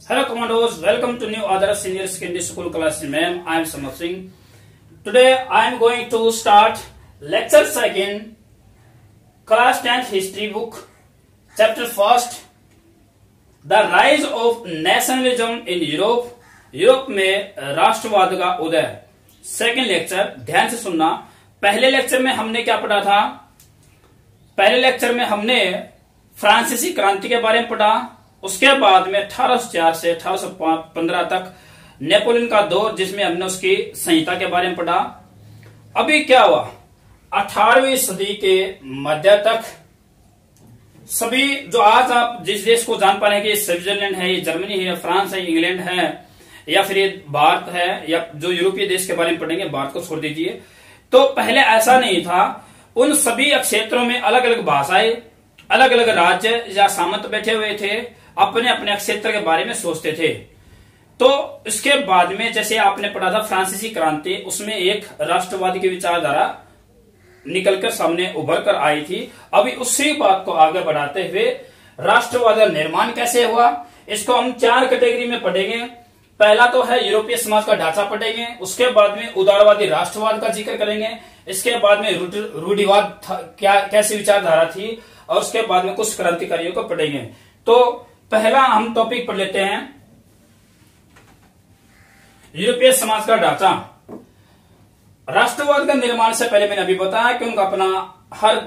Hello commandos, welcome to new Adarsh Senior Secondary School class. Ma'am, I am Samad Singh. Today I am going to start lecture second, class 10th history book, chapter first, the rise of nationalism in Europe. Europe में राष्ट्रवाद का उदय. Second lecture ध्यान से सुनना. पहले lecture में हमने क्या पढ़ा था? पहले लेक्चर में हमने फ्रांसीसी क्रांति के बारे में पढ़ा. उसके बाद में 1804 से 1815 तक नेपोलियन का दौर, जिसमें हमने उसकी संहिता के बारे में पढ़ा. अभी क्या हुआ? 18वीं सदी के मध्य तक सभी जो आज आप जिस देश को जान पा रहे हैं कि स्विट्जरलैंड है, ये जर्मनी है, फ्रांस है, इंग्लैंड है, या फिर ये भारत है, या जो यूरोपीय देश के बारे में पढ़ेंगे, भारत को छोड़ दीजिए. तो पहले ऐसा नहीं था. उन सभी क्षेत्रों में अलग अलग भाषाएं, अलग अलग राज्य या सामंत बैठे हुए थे, अपने अपने क्षेत्र के बारे में सोचते थे. तो इसके बाद में जैसे आपने पढ़ा था फ्रांसीसी क्रांति, उसमें एक राष्ट्रवादी की विचारधारा निकलकर सामने उभर कर आई थी. अभी उसी बात को आगे बढ़ाते हुए राष्ट्रवाद का निर्माण कैसे हुआ, इसको हम 4 कैटेगरी में पढ़ेंगे. पहला तो है यूरोपीय समाज का ढांचा पढ़ेंगे. उसके बाद में उदारवादी राष्ट्रवाद का जिक्र करेंगे. इसके बाद में रूढ़िवाद क्या कैसी विचारधारा थी, और उसके बाद में कुछ क्रांतिकारियों को पढ़ेंगे. तो पहला हम टॉपिक पढ़ लेते हैं, यूरोपीय समाज का ढांचा. राष्ट्रवाद का निर्माण से पहले मैंने अभी बताया कि उनका अपना हर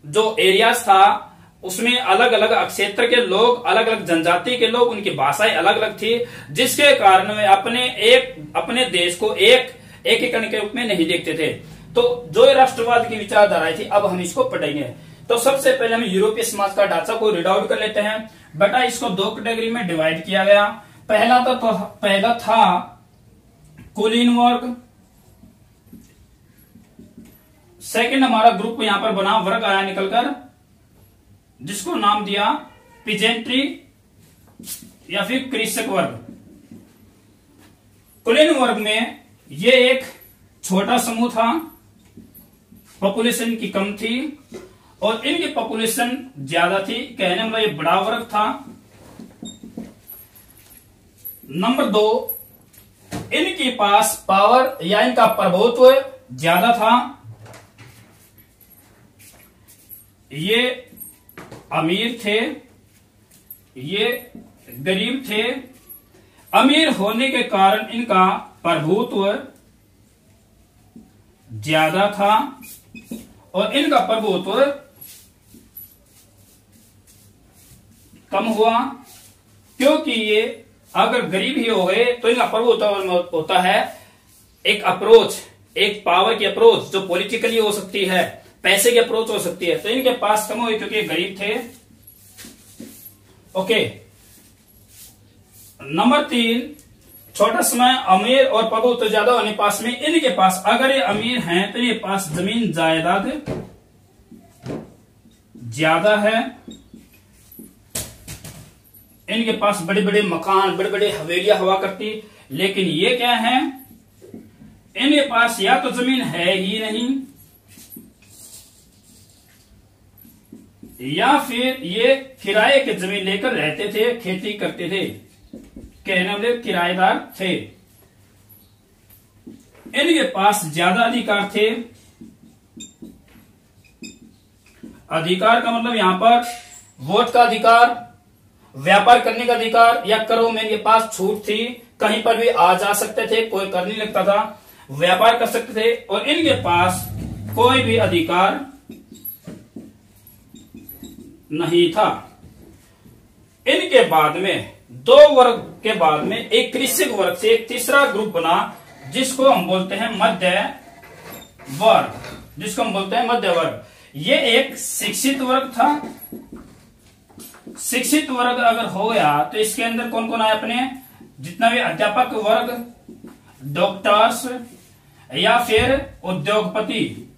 जो एरियाज था उसमें अलग अलग क्षेत्र के लोग, अलग अलग जनजाति के लोग, उनकी भाषाएं अलग अलग थी, जिसके कारण वे अपने देश को एकीकरण के रूप में नहीं देखते थे. तो जो राष्ट्रवाद की विचारधाराएं थी, अब हम इसको पढ़ेंगे. तो सबसे पहले हम यूरोपीय समाज का ढांचा को रीड आउट कर लेते हैं. बेटा इसको 2 कैटेगरी में डिवाइड किया गया. पहला था कुलीन वर्ग. सेकंड हमारा ग्रुप यहां पर बना, वर्ग आया निकलकर, जिसको नाम दिया पीजेंट्री या फिर कृषक वर्ग. कुलीन वर्ग में ये एक छोटा समूह था, पॉपुलेशन की कम थी, और इनकी पॉपुलेशन ज्यादा थी. कहने में ये बड़ा वर्ग था. नंबर 2, इनके पास पावर या इनका प्रभुत्व ज्यादा था. ये अमीर थे, ये गरीब थे. अमीर होने के कारण इनका प्रभुत्व ज्यादा था, और इनका प्रभुत्व कम हुआ, क्योंकि ये अगर गरीब ही हो गए तो इनका प्रभुत्व होता है एक अप्रोच, एक पावर की अप्रोच जो पॉलिटिकली हो सकती है, पैसे की अप्रोच हो सकती है. तो इनके पास कम हुई क्योंकि गरीब थे. ओके. नंबर 3, छोटा समय, अमीर और प्रभुत्व ज्यादा होने पास में इनके पास, अगर ये अमीर हैं तो इनके पास जमीन जायदाद ज्यादा है. इनके पास बड़े बड़े मकान, बड़े बड़े हवेलियां हुआ करती. लेकिन ये क्या है, इनके पास या तो जमीन है ही नहीं, या फिर ये किराए की जमीन लेकर रहते थे, खेती करते थे, कहने वाले किराएदार थे. इनके पास ज्यादा अधिकार थे. अधिकार का मतलब यहां पर वोट का अधिकार, व्यापार करने का अधिकार, या करो में इनके पास छूट थी. कहीं पर भी आ जा सकते थे, कोई कर नहीं लगता था, व्यापार कर सकते थे. और इनके पास कोई भी अधिकार नहीं था. इनके बाद में 2 वर्ग के बाद में एक कृषक वर्ग से एक तीसरा ग्रुप बना, जिसको हम बोलते हैं मध्य वर्ग. ये एक शिक्षित वर्ग था. शिक्षित वर्ग अगर हो गया तो इसके अंदर कौन कौन आए अपने, जितना भी अध्यापक वर्ग, डॉक्टर्स, या फिर उद्योगपति,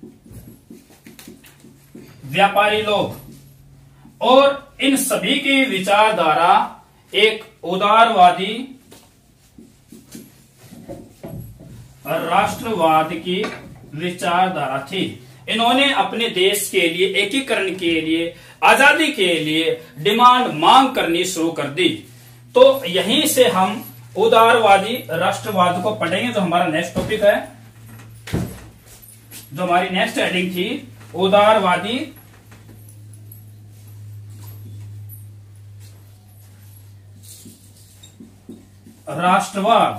व्यापारी लोग. और इन सभी की विचारधारा एक उदारवादी राष्ट्रवाद की विचारधारा थी. इन्होंने अपने देश के लिए, एकीकरण के लिए, आजादी के लिए डिमांड मांग करनी शुरू कर दी. तो यहीं से हम उदारवादी राष्ट्रवाद को पढ़ेंगे, जो हमारा नेक्स्ट टॉपिक है, जो हमारी नेक्स्ट हेडिंग थी, उदारवादी राष्ट्रवाद।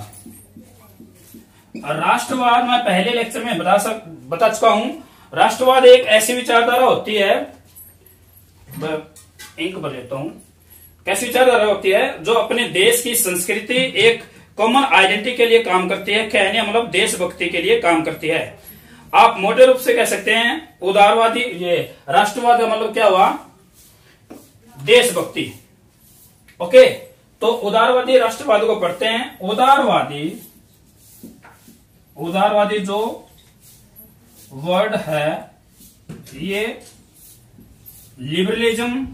राष्ट्रवाद मैं पहले लेक्चर में बता चुका हूं। राष्ट्रवाद एक ऐसी विचारधारा होती है, इंक भर लेता हूं, कैसी विचारधारा होती है जो अपने देश की संस्कृति, एक कॉमन आइडेंटिटी के लिए काम करती है, कहने मतलब देशभक्ति के लिए काम करती है। आप मोटे रूप से कह सकते हैं उदारवादी, ये राष्ट्रवाद का मतलब क्या हुआ, देशभक्ति। ओके, तो उदारवादी राष्ट्रवाद को पढ़ते हैं। उदारवादी जो वर्ड है ये लिबरलिज्म,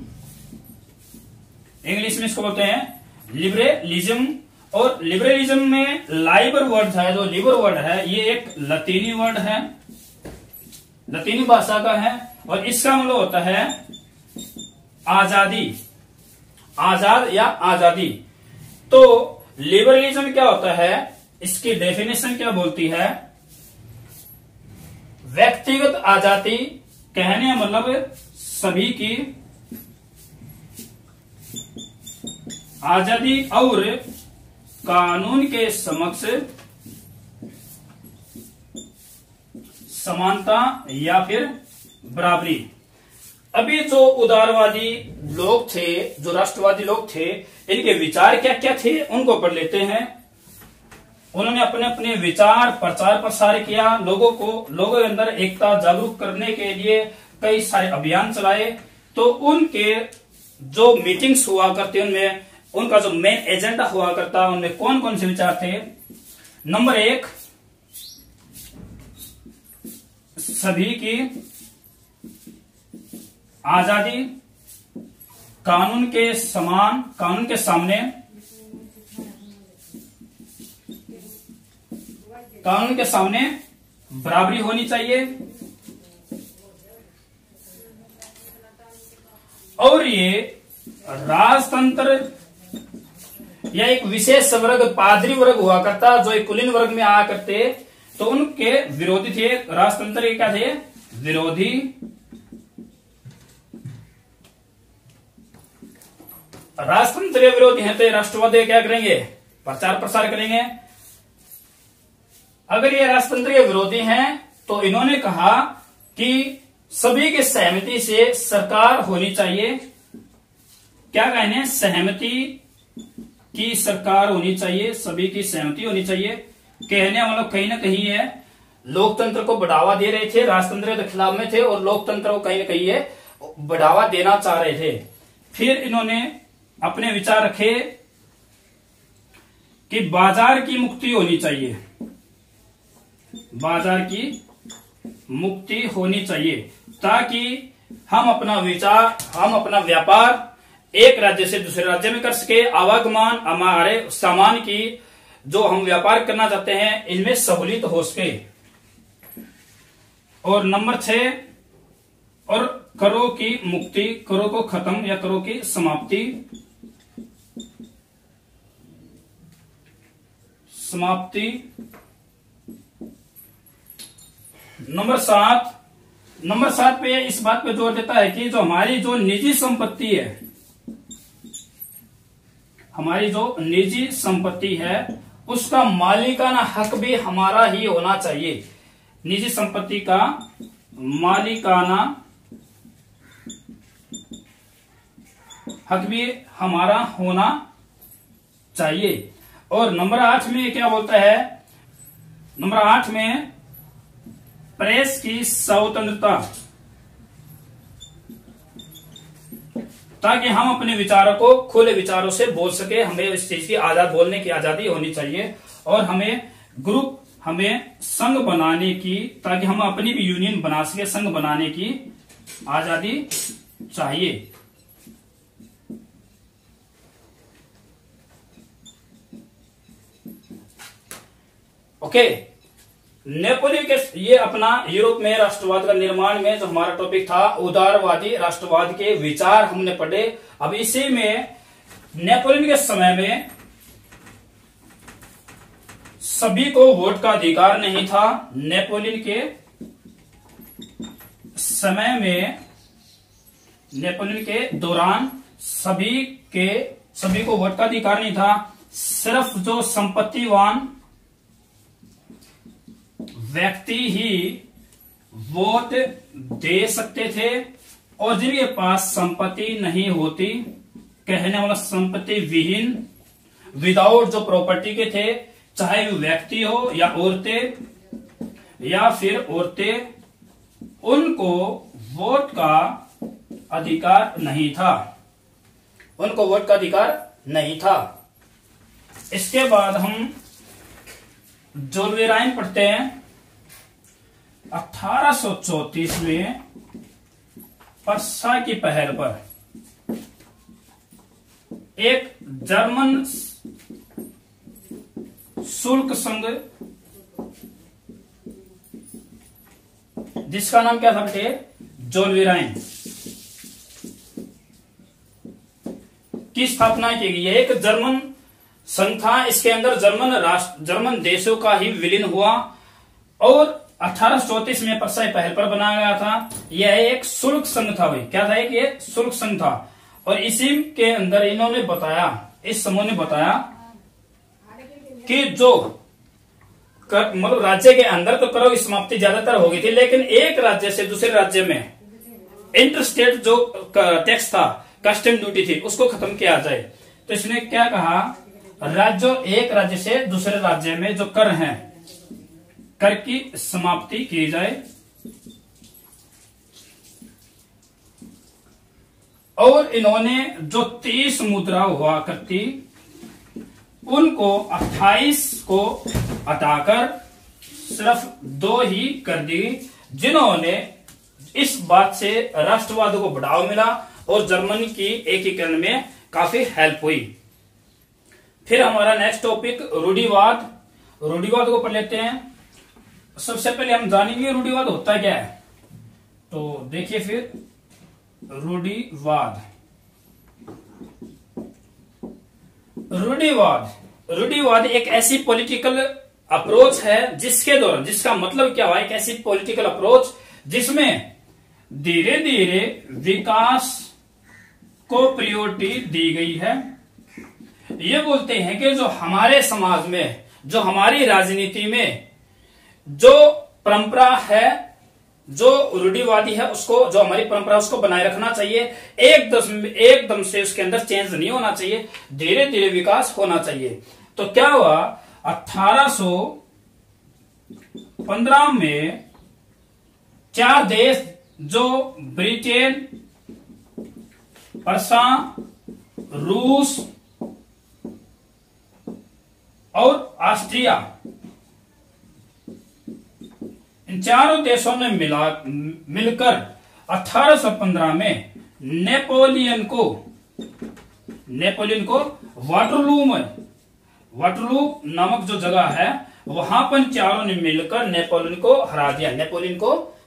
इंग्लिश में इसको बोलते हैं लिबरलिज्म। और लिबरलिज्म में लाइबर वर्ड है, जो लिबर वर्ड है, ये एक लतीनी वर्ड है, लतीनी भाषा का है, और इसका मतलब होता है आजादी, आजाद या आजादी। तो लिबरलिज्म क्या होता है, इसकी डेफिनेशन क्या बोलती है, व्यक्तिगत आजादी, कहने मतलब सभी की आजादी और कानून के समक्ष समानता या फिर बराबरी। अभी जो उदारवादी लोग थे, जो राष्ट्रवादी लोग थे, इनके विचार क्या क्या थे उनको पढ़ लेते हैं। उन्होंने अपने अपने विचार प्रचार प्रसार किया, लोगों के अंदर एकता जागरूक करने के लिए कई सारे अभियान चलाए। तो उनके जो मीटिंग्स हुआ करते उनमें उनका जो मेन एजेंडा हुआ करता, उनमें कौन कौन से विचार थे। नंबर 1, सभी की आजादी, कानून के सामने बराबरी होनी चाहिए। और ये राजतंत्र या एक विशेष वर्ग, पादरी वर्ग हुआ करता, जो एक कुलीन वर्ग में आया करते, तो उनके विरोधी थे। राजतंत्र के क्या थे, विरोधी। राजतंत्र के विरोधी हैं तो राष्ट्रवादी क्या करेंगे, प्रचार प्रसार करेंगे। अगर ये राजतंत्र के विरोधी हैं तो इन्होंने कहा कि सभी की सहमति से सरकार होनी चाहिए। क्या कहने, सहमति की सरकार होनी चाहिए, सभी की सहमति होनी चाहिए। कहने मतलब कहीं ना कहीं है लोकतंत्र को बढ़ावा दे रहे थे, राजतंत्र के खिलाफ में थे और लोकतंत्र को कहीं ना कहीं है बढ़ावा देना चाह रहे थे। फिर इन्होंने अपने विचार रखे कि बाजार की मुक्ति होनी चाहिए, बाजार की मुक्ति होनी चाहिए, ताकि हम अपना व्यापार एक राज्य से दूसरे राज्य में कर सके, आवागमन, हमारे सामान की जो हम व्यापार करना चाहते हैं इनमें सहूलियत हो सके। और नंबर 6, और करों की मुक्ति, करों को खत्म या करों की समाप्ति। नंबर 7 पे इस बात पे जोर देता है कि जो हमारी जो निजी संपत्ति है, हमारी जो निजी संपत्ति है उसका मालिकाना हक भी हमारा ही होना चाहिए। निजी संपत्ति का मालिकाना हक भी हमारा होना चाहिए। और नंबर 8 में क्या बोलता है, नंबर 8 में प्रेस की स्वतंत्रता, ताकि हम अपने विचारों को खुले विचारों से बोल सके। हमें इस चीज की बोलने की आजादी होनी चाहिए। और हमें संघ बनाने की, ताकि हम अपनी भी यूनियन बना सके, संघ बनाने की आजादी चाहिए। ओके, नेपोलियन के ये अपना यूरोप में राष्ट्रवाद का निर्माण में जो हमारा टॉपिक था उदारवादी राष्ट्रवाद के विचार हमने पढ़े। अब इसी में नेपोलियन के समय में सभी को वोट का अधिकार नहीं था। नेपोलियन के समय में, नेपोलियन के दौरान सभी को वोट का अधिकार नहीं था। सिर्फ जो संपत्तिवान व्यक्ति ही वोट दे सकते थे और जिनके पास संपत्ति नहीं होती, कहने वाला संपत्ति विहीन, विदाउट जो प्रॉपर्टी के थे, चाहे वो व्यक्ति हो या औरतें या फिर औरतें, उनको वोट का अधिकार नहीं था। उनको वोट का अधिकार नहीं था। इसके बाद हम जोल्वेराइन पढ़ते हैं। 1834 में पर्सा की पहल पर एक जर्मन शुल्क संघ, जिसका नाम क्या था बेटे? जोल्वेराइन, की स्थापना की गई। एक जर्मन संघ था। इसके अंदर जर्मन देशों का ही विलीन हुआ और 1834 में पर्साई पहल पर बनाया गया था। यह एक शुल्क संघ था भाई। क्या था? एक शुल्क संघ था। और इसी के अंदर इन्होंने बताया, इस समूह ने बताया कि जो मतलब राज्य के अंदर तो करों की समाप्ति ज्यादातर हो गई थी, लेकिन एक राज्य से दूसरे राज्य में इंटरस्टेट जो टैक्स था, कस्टम ड्यूटी थी, उसको खत्म किया जाए। तो इसने क्या कहा? एक राज्य से दूसरे राज्य में जो कर हैं, कर की समाप्ति की जाए। और इन्होंने जो 30 मुद्रा हुआ करती, उनको 28 को हटाकर सिर्फ 2 ही कर दी, जिन्होंने इस बात से राष्ट्रवाद को बढ़ावा मिला और जर्मनी की एकीकरण में काफी हेल्प हुई। फिर हमारा नेक्स्ट टॉपिक रूढ़िवाद। रूढ़िवाद को पढ़ लेते हैं। सबसे पहले हम जानेंगे रूढ़िवाद होता क्या है। तो देखिए फिर रूढ़िवाद। रूढ़िवाद एक ऐसी पॉलिटिकल अप्रोच है जिसके दौरान, जिसका मतलब क्या हुआ, एक ऐसी पॉलिटिकल अप्रोच जिसमें धीरे धीरे विकास को प्रायोरिटी दी गई है। ये बोलते हैं कि जो हमारे समाज में, जो हमारी राजनीति में जो परंपरा है, जो रूढ़िवादी है, उसको, जो हमारी परंपरा, उसको बनाए रखना चाहिए। एकदम से उसके अंदर चेंज नहीं होना चाहिए, धीरे धीरे विकास होना चाहिए। तो क्या हुआ? 1815 में 4 देश, जो ब्रिटेन, पर्सा, रूस और ऑस्ट्रिया, इन चारों देशों ने मिलकर 1815 में नेपोलियन को वाटरलू नामक जो जगह है, वहां पर चारों ने मिलकर नेपोलियन को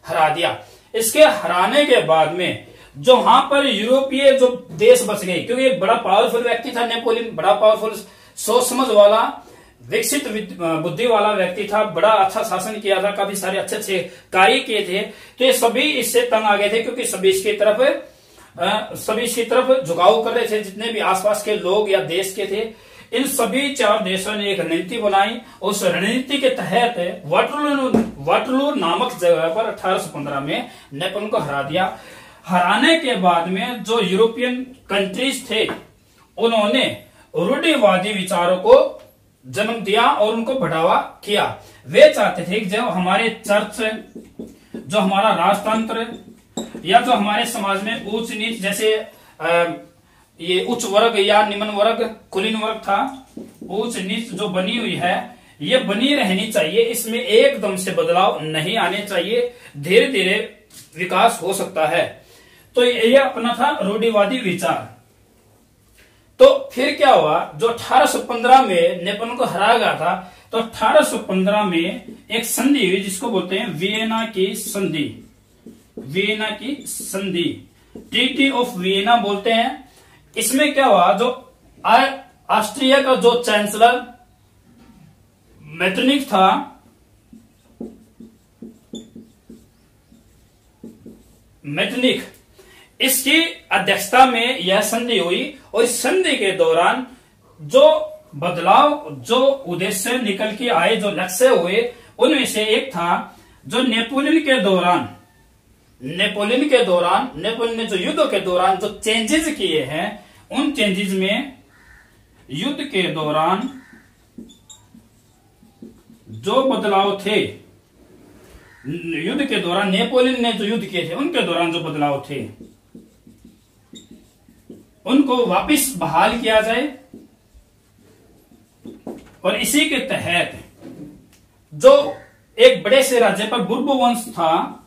हरा दिया। इसके हराने के बाद में जो वहां पर यूरोपीय जो देश बच गए, क्योंकि बड़ा पावरफुल व्यक्ति था नेपोलियन, बड़ा पावरफुल, सोच समझ वाला, विकसित बुद्धि वाला व्यक्ति था, बड़ा अच्छा शासन किया था, काफी सारे अच्छे अच्छे कार्य किए थे। तो ये सभी इससे तंग आ गए थे, क्योंकि सभी इसकी तरफ झुकाव कर रहे थे, जितने भी आसपास के लोग या देश के थे। इन सभी 4 देशों ने एक रणनीति बनाई। उस रणनीति के तहत वाटरलू नामक जगह पर 1815 में नेपोलियन को हरा दिया। हराने के बाद में जो यूरोपियन कंट्रीज थे, उन्होंने रूढ़िवादी विचारों को जन्म दिया और उनको बढ़ावा किया। वे चाहते थे कि जो हमारे चर्च, जो हमारा राजतंत्र, या जो हमारे समाज में ऊंच नीच, जैसे ये उच्च वर्ग या निम्न वर्ग, कुलीन वर्ग था, ऊंच नीच जो बनी हुई है, ये बनी रहनी चाहिए। इसमें एकदम से बदलाव नहीं आने चाहिए, धीरे धीरे विकास हो सकता है। तो ये अपना था रूढ़िवादी विचार। तो फिर क्या हुआ? जो 1815 में नेपोलियन को हराया गया था, तो 1815 में एक संधि हुई, जिसको बोलते हैं वियना की संधि, ट्रीटी ऑफ वियना बोलते हैं। इसमें क्या हुआ? जो ऑस्ट्रिया का जो चांसलर मेटरनिक था, मेटरनिक, इसकी अध्यक्षता में यह संधि हुई और इस संधि के दौरान जो बदलाव, जो उद्देश्य निकल के आए, जो लक्ष्य हुए, उनमें से एक था जो नेपोलियन ने जो युद्ध के दौरान जो चेंजेस किए हैं, उन चेंजेस में युद्ध के दौरान जो बदलाव थे, युद्ध के दौरान नेपोलियन ने जो युद्ध किए थे उनके दौरान जो बदलाव थे, उनको वापस बहाल किया जाए। और इसी के तहत जो एक बड़े से राज्य पर बुर्बो वंश था,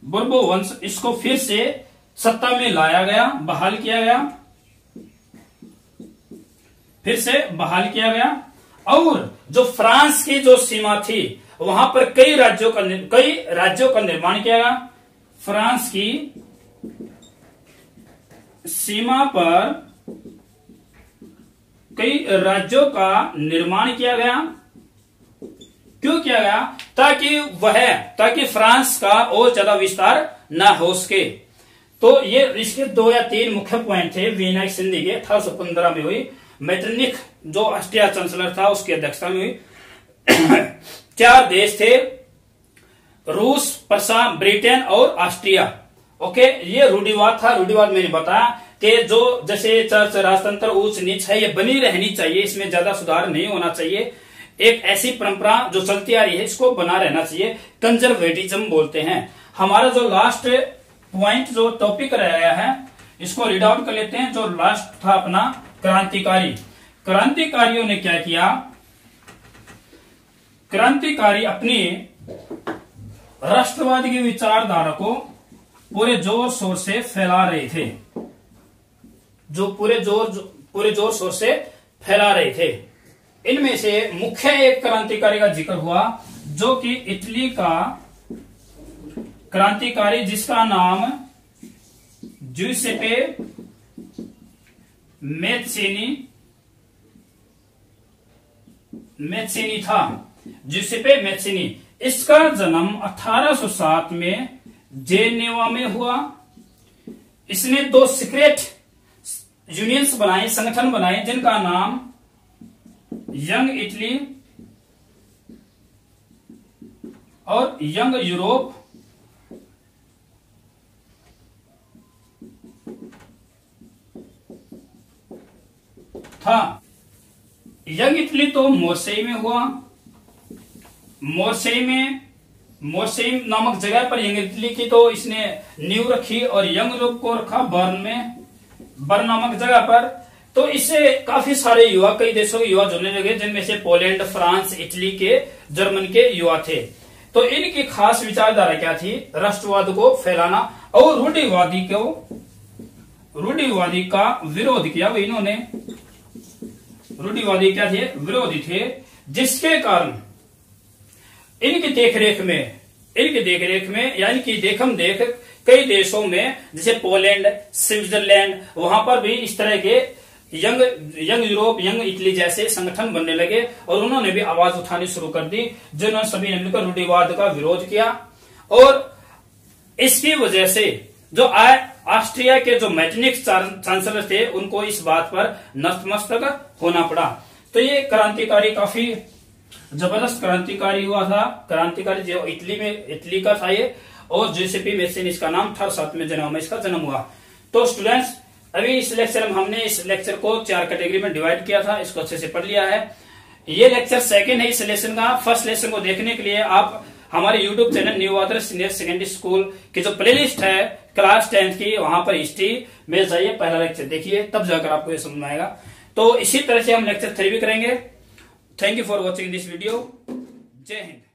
बुर्बो वंश, इसको फिर से सत्ता में लाया गया, बहाल किया गया, फिर से बहाल किया गया। और जो फ्रांस की जो सीमा थी, वहां पर कई राज्यों का निर्माण किया गया। फ्रांस की सीमा पर कई राज्यों का निर्माण किया गया। क्यों किया गया? ताकि फ्रांस का और ज्यादा विस्तार न हो सके। तो ये इसके 2 या 3 मुख्य पॉइंट थे वियना संधि के 1815 में हुई। मेटरनिक जो ऑस्ट्रिया चांसलर था, उसकी अध्यक्षता में हुई। 4 देश थे, रूस, प्रसा, ब्रिटेन और ऑस्ट्रिया। ओके, ये रूढ़िवाद था। रूढ़िवाद मैंने बताया कि जो जैसे चर्च, राजतंत्र, ऊंच नीच है, ये बनी रहनी चाहिए, इसमें ज्यादा सुधार नहीं होना चाहिए। एक ऐसी परंपरा जो चलती आ रही है, इसको बना रहना चाहिए। कंजर्वेटिज्म बोलते हैं। हमारा जो लास्ट पॉइंट, जो टॉपिक रहा है, इसको रीड आउट कर लेते हैं। जो लास्ट था अपना क्रांतिकारी। क्रांतिकारियों ने क्या किया? क्रांतिकारी अपनी राष्ट्रवाद की विचारधारा को पूरे जोर शोर से फैला रहे थे, जो पूरे जोर शोर से फैला रहे थे। इनमें से मुख्य एक क्रांतिकारी का जिक्र हुआ, जो कि इटली का क्रांतिकारी, जिसका नाम ज्यूसेपे मैत्सिनी था। ज्यूसेपे मैत्सिनी, इसका जन्म 1807 में जेनेवा में हुआ। इसने 2 सीक्रेट यूनियंस बनाए, संगठन बनाए, जिनका नाम यंग इटली और यंग यूरोप था। यंग इटली तो मोर्सेई में हुआ। मोर्सेई नामक जगह पर यंग इटली की तो इसने नींव रखी, और यंग यूरोप को रखा बर्न नामक जगह पर। तो इससे काफी सारे युवा, कई देशों के युवा जुड़ने लगे, जिनमें से पोलैंड, फ्रांस, इटली के, जर्मन के युवा थे। तो इनकी खास विचारधारा क्या थी? राष्ट्रवाद को फैलाना और रूढ़िवादी का विरोध किया। वो इन्होंने रूढ़िवादी क्या थे? विरोधी थे, जिसके कारण इनकी देखरेख में या इनकी देखम देख कई देशों में, जैसे पोलैंड, स्विट्जरलैंड, वहां पर भी इस तरह के यंग यूरोप, यंग इटली जैसे संगठन बनने लगे, और उन्होंने भी आवाज उठानी शुरू कर दी, जिन्होंने सभी ने मिलकर रूढ़िवाद का विरोध किया। और इसकी वजह से जो ऑस्ट्रिया के जो मेटरनिक चांसलर थे, उनको इस बात पर नतमस्तक होना पड़ा। तो ये क्रांतिकारी काफी जबरदस्त क्रांतिकारी हुआ था। क्रांतिकारी जो इटली का था ये, और ज्यूसेपे मैत्सिनी इसका नाम, 1807 में जन्म में इसका जन्म हुआ। तो स्टूडेंट्स, अभी इस लेक्चर में हमने इस लेक्चर को 4 कैटेगरी में डिवाइड किया था, इसको अच्छे से पढ़ लिया है। ये लेक्चर 2nd है इस लेसन का। फर्स्ट लेसन को देखने के लिए आप हमारे YouTube चैनल न्यू आदर्श सीनियर सेकेंडरी स्कूल की जो प्लेलिस्ट है क्लास 10th की, वहां पर हिस्ट्री में जाइए, पहला लेक्चर देखिए, तब जाकर आपको ये समझ में आएगा। तो इसी तरह से हम लेक्चर 3 भी करेंगे। Thank you for watching this video. जय हिंद।